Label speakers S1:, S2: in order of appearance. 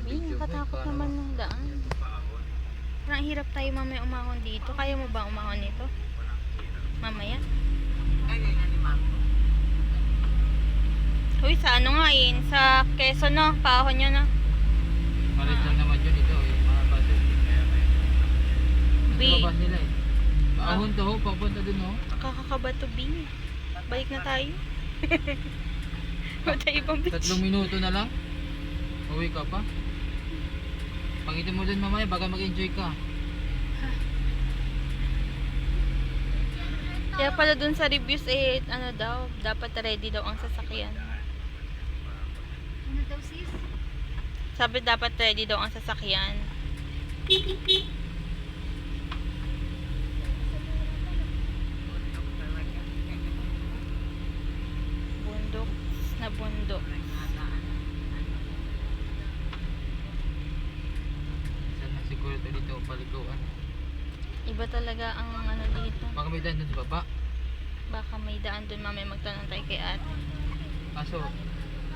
S1: Bing, katakot naman ng daan. Parang hirap tayo mamaya umahon dito. Kaya mo ba umahon nito? Mamaya? Uy, sa ano nga yun? Sa Quezon no? Paahon nyo no?
S2: Pares lang naman yun ito eh. Mga buses.
S1: B.
S2: Ito ba nila eh. Paahon to ho. Papunta dun ho.
S1: Kakakabato B. Balik na tayo. Wala tayo ibang beach.
S2: 3 minuto na lang. Uwi ka pa. Pangitin mo dun mamaya. Baka mag-enjoy ka.
S1: Kaya pala dun sa reviews eh, ano daw, dapat ready daw ang sasakyan.
S3: Ano daw sis?
S1: Sabi dapat ready daw ang sasakyan. Bundok na bundok.
S2: Saan na siguro ito dito paliguan.
S1: Iba talaga ang ano dito.
S2: Baka may daan dun sa baba.
S1: Baka may daan dun mamaya magtanong tayo kay ate.
S2: Kaso